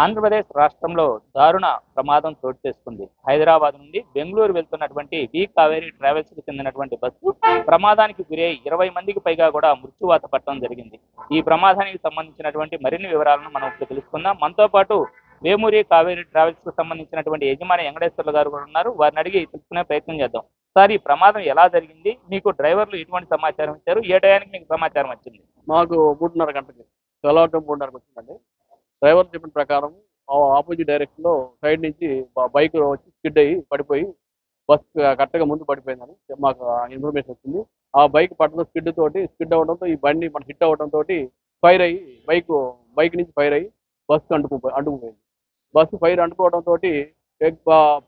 ఆంధ్రప్రదేశ్ రాష్ట్రంలో దారుణ ప్రమాదం చోటు చేసుకుంది. హైదరాబాద్ నుండి బెంగళూరు వెళ్తున్నటువంటి వి కావేరీ ట్రావెల్స్ కు చెందినటువంటి బస్సు ప్రమాదానికి గురై 20 మందికి పైగా కూడా మృత్యువాత పట్టడం జరిగింది. ఈ ప్రమాదానికి సంబంధించినటువంటి మరిన్ని వివరాలను మనం ఇప్పుడు తెలుసుకుందాం. మనతో పాటు వేమూరి కావేరీ ట్రావెల్స్ కు సంబంధించినటువంటి యజమాని వెంకటేశ్వర్లు గారు కూడా ఉన్నారు. వారిని అడిగి తెలుసుకునే ప్రయత్నం చేద్దాం. సార్, ఈ ప్రమాదం ఎలా జరిగింది? మీకు డ్రైవర్లు ఎటువంటి సమాచారం ఇచ్చారు? ఏ టయానికి మీకు సమాచారం వచ్చింది? మాకు 3:30 గంటకి తెల్లవారుజాము 3:30కి వచ్చిందండి. డ్రైవర్ చెప్పిన ప్రకారం ఆపోజిట్ డైరెక్షన్ లో సైడ్ నుంచి బైక్ వచ్చి స్కిడ్ అయ్యి పడిపోయి బస్ కరెక్ట్గా ముందు పడిపోయిందని మాకు ఇన్ఫర్మేషన్ వచ్చింది. ఆ బైక్ పట్టణ స్కిడ్ అవడంతో ఈ బండి మన హిట్ అవడంతో ఫైర్ అయ్యి బైక్ నుంచి ఫైర్ అయ్యి బస్సు అంటుకుపోయింది. బస్సు ఫైర్ అంటుకోవడంతో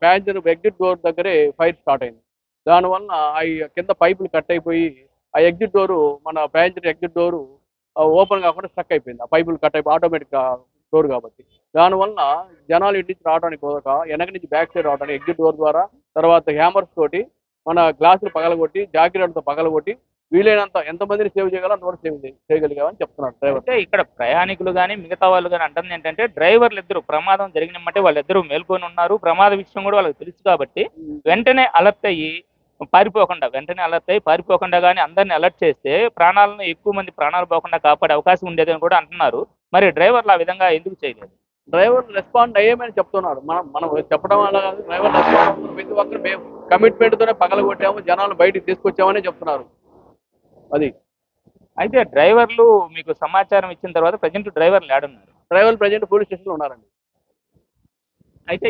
ప్యాసింజర్ ఎగ్జిట్ డోర్ దగ్గరే ఫైర్ స్టార్ట్ అయింది. దానివల్ల ఆ కింద పైపులు కట్ అయిపోయి ఆ ఎగ్జిట్ డోరు మన ప్యాసింజర్ ఎగ్జిట్ డోరు ఓపెన్ కాకుండా స్ట్రక్ అయిపోయింది. ఆ పైపులు కట్ అయిపోయి ఆటోమేటిక్ డోర్ కాబట్టి దానివల్ల జనాలు ఇంటి నుంచి రావడానికి కుదరక వెనక నుంచి బ్యాక్ సైడ్ రావడానికి ఎగ్జిట్ డోర్ ద్వారా తర్వాత హ్యామర్స్ తోటి మన గ్లాసులు పగలగొట్టి జాకెట్తో పగలగొట్టి వీలైనంత ఎంతమందిని సేవ్ చేయగలం అంతవరకు సేవ్ చేయగలిగామని చెప్తున్నారు డ్రైవర్. అంటే ఇక్కడ ప్రయాణికులు కానీ మిగతా వాళ్ళు కానీ అంటుంది ఏంటంటే డ్రైవర్లు ఇద్దరు ప్రమాదం జరిగినమంటే వాళ్ళిద్దరూ మేల్కొని ఉన్నారు. ప్రమాద విషయం కూడా వాళ్ళకి తెలుసు కాబట్టి వెంటనే అలర్ట్ అయ్యి పారిపోకుండా కానీ అందరిని అలర్ట్ చేస్తే ప్రాణాలను ఎక్కువ మంది ప్రాణాలు పోకుండా కాపాడే అవకాశం ఉండేదని కూడా అంటున్నారు. మరి డ్రైవర్లు ఆ విధంగా ఎందుకు చేయలేదు? డ్రైవర్ రెస్పాండ్ అయ్యేమని చెప్తున్నారు. మనం చెప్పడం వల్ల కాదు, డ్రైవర్ రెస్పాండ్ ప్రతి ఒక్కరు మేము కమిట్మెంట్తోనే పగలగొట్టాము, జనాలు బయటికి తీసుకొచ్చామని చెప్తున్నారు. అది అయితే డ్రైవర్లు మీకు సమాచారం ఇచ్చిన తర్వాత ప్రజెంట్ డ్రైవర్లు ఏడున్నారు? డ్రైవర్ ప్రజెంట్ పోలీస్ స్టేషన్లో ఉన్నారండి. అయితే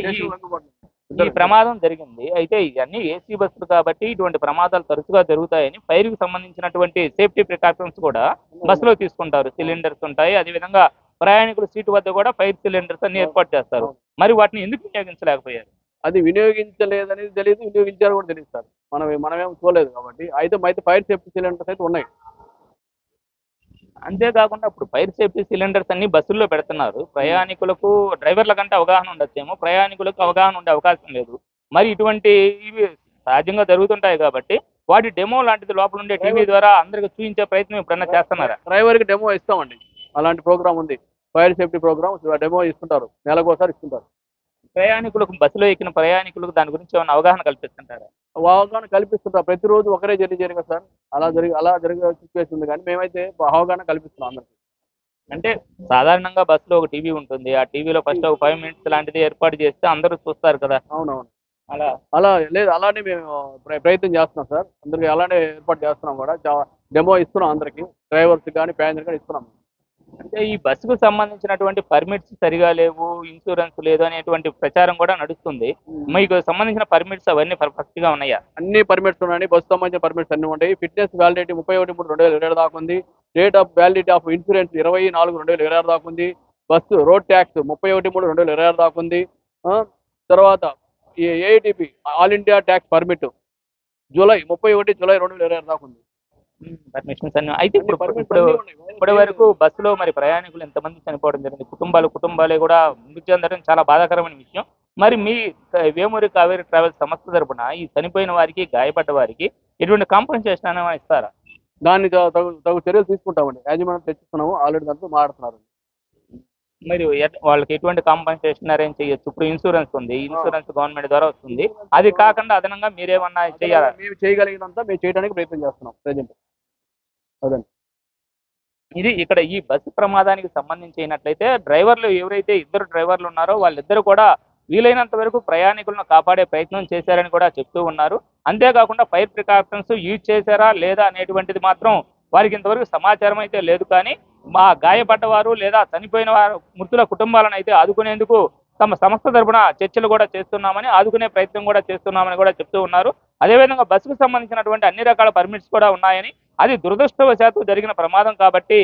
ఈ ప్రమాదం జరిగింది. అయితే ఇవన్నీ ఏసీ బస్సులు కాబట్టి ఇటువంటి ప్రమాదాలు తరచుగా జరుగుతాయని ఫైర్ కి సంబంధించినటువంటి సేఫ్టీ ప్రికాషన్స్ కూడా బస్సులో తీసుకుంటారు. సిలిండర్స్ ఉంటాయి, అదేవిధంగా ప్రయాణికుల సీటు వద్ద కూడా ఫైర్ సిలిండర్స్ అన్ని ఏర్పాటు చేస్తారు. మరి వాటిని ఎందుకు వినియోగించలేకపోయారు? అది వినియోగించలేదనేది తెలియదు, వినియోగించారు కూడా తెలియదు సార్. మనమేం చూడలేదు కాబట్టి. అయితే ఫైర్ సేఫ్టీ సిలిండర్స్ అయితే ఉన్నాయి. అంతేకాకుండా ఇప్పుడు ఫైర్ సేఫ్టీ సిలిండర్స్ అన్ని బస్సుల్లో పెడుతున్నారు. ప్రయాణికులకు డ్రైవర్ల కంటే అవగాహన ఉండొచ్చేమో, ప్రయాణికులకు అవగాహన ఉండే అవకాశం లేదు. మరి ఇటువంటి ఇవి సహజంగా జరుగుతుంటాయి కాబట్టి వాటి డెమో లాంటిది లోపల ఉండే టీవీ ద్వారా అందరికి చూపించే ప్రయత్నం ఎప్పుడన్నా చేస్తున్నారా? డ్రైవర్కి డెమో ఇస్తామండి. అలాంటి ప్రోగ్రామ్ ఉంది, ఫైర్ సేఫ్టీ ప్రోగ్రామ్. డెమో ఇస్తుంటారు, నెలకోసారి ఇస్తుంటారు. ప్రయాణికులకు బస్సులో ఎక్కిన ప్రయాణికులకు దాని గురించి ఏమైనా అవగాహన కల్పిస్తుంటారా? అవగాహన కల్పిస్తుంటారు. ప్రతిరోజు ఒకరే జర్నీ సార్. అలా జరిగే సిచ్యువేషన్ ఉంది, కానీ మేమైతే అవగాహన కల్పిస్తున్నాం అందరికి. అంటే సాధారణంగా బస్సులో ఒక టీవీ ఉంటుంది. ఆ టీవీలో ఫస్ట్ ఒక 5 మినిట్స్ లాంటిది ఏర్పాటు చేస్తే అందరూ చూస్తారు కదా. అవునవును. అలా లేదు, అలానే మేము ప్రయత్నం చేస్తున్నాం సార్. అందరికి అలానే ఏర్పాటు చేస్తున్నాం కూడా. డెమో ఇస్తున్నాం అందరికి, డ్రైవర్స్ కానీ ప్యాసింజర్ కానీ ఇస్తున్నాం. అంటే ఈ బస్సుకు సంబంధించినటువంటి పర్మిట్స్ సరిగా లేవు, ఇన్సూరెన్స్ లేదు అనేటువంటి ప్రచారం కూడా నడుస్తుంది. మీకు సంబంధించిన పర్మిట్స్ అవన్నీ పర్ఫెక్ట్ గా ఉన్నాయా? అన్ని పర్మిట్స్ ఉన్నాయి. బస్సు సంబంధించిన పర్మిట్స్ అన్ని ఉంటాయి. ఫిట్నెస్ వ్యాలిడిటీ 31/3/2026 దాకా ఉంది. Date of validity of insurance 24/2026 దాకా ఉంది. బస్సు రోడ్ ట్యాక్స్ 31/3/2026 దాకా ఉంది. తర్వాత ఈ AITP all India tax permit July 31/జూలై 2026 దాకా ఉంది. పర్మిషన్స్ అన్ని. అయితే ఇప్పటి వరకు బస్సులో మరి ప్రయాణికులు ఎంతమంది చనిపోవడం జరిగింది? కుటుంబాలే కూడా మృతి చెందడం చాలా బాధాకరమైన విషయం. మరి మీ వేమూరి కావేరీ ట్రావెల్స్ సంస్థ తరపున ఈ చనిపోయిన వారికి, గాయపడ్డ వారికి ఎటువంటి కాంపెన్సేషన్ అనేది ఇస్తారా? దాన్ని తగు చర్యలు తీసుకుంటామండి. యాజమాన్యం తెచ్చిస్తున్నాము, ఆల్రెడీ దాంతో మాట్లాడుతున్నారు. మరి వాళ్ళకి ఎటువంటి కాంపెన్సేషన్ అరేంజ్ చేయొచ్చు? ఇప్పుడు ఇన్సూరెన్స్ ఉంది, ఇన్సూరెన్స్ గవర్నమెంట్ ద్వారా వస్తుంది. అది కాకుండా అదనంగా మీరేమన్నా చేయాలా? మేము చేయగలిగినంత మేము చేయడానికి ప్రయత్నం చేస్తున్నాం ప్రజెంట్. అదండి. ఇది ఇక్కడ ఈ బస్సు ప్రమాదానికి సంబంధించి అయినట్లయితే డ్రైవర్లు ఎవరైతే ఇద్దరు డ్రైవర్లు ఉన్నారో వాళ్ళిద్దరు కూడా వీలైనంత వరకు ప్రయాణికులను కాపాడే ప్రయత్నం చేశారని కూడా చెప్తూ ఉన్నారు. అంతేకాకుండా ఫైర్ ప్రికాషన్స్ యూజ్ చేశారా లేదా అనేటువంటిది మాత్రం వారికి ఇంతవరకు సమాచారం అయితే లేదు. కానీ మా గాయపడ్డవారు లేదా చనిపోయిన వారు మృతుల కుటుంబాలను అయితే ఆదుకునేందుకు తమ సంస్థ తరపున చర్చలు కూడా చేస్తున్నామని, ఆదుకునే ప్రయత్నం కూడా చేస్తున్నామని కూడా చెప్తూ ఉన్నారు. అదేవిధంగా బస్సుకు సంబంధించినటువంటి అన్ని రకాల పర్మిట్స్ కూడా ఉన్నాయని, అది దురదృష్టవశాత్తు జరిగిన ప్రమాదం కాబట్టి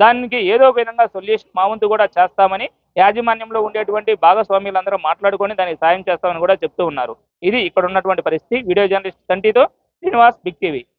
దానికి ఏదో ఒక విధంగా సొల్యూషన్ మా వంతు కూడా చేస్తామని యాజమాన్యంలో ఉండేటువంటి భాగస్వామ్యులందరూ మాట్లాడుకొని దానికి సాయం చేస్తామని కూడా చెప్తూ ఉన్నారు. ఇది ఇక్కడ ఉన్నటువంటి పరిస్థితి. వీడియో జర్నలిస్ట్ సంటితో శ్రీనివాస్, బిగ్ టీవీ.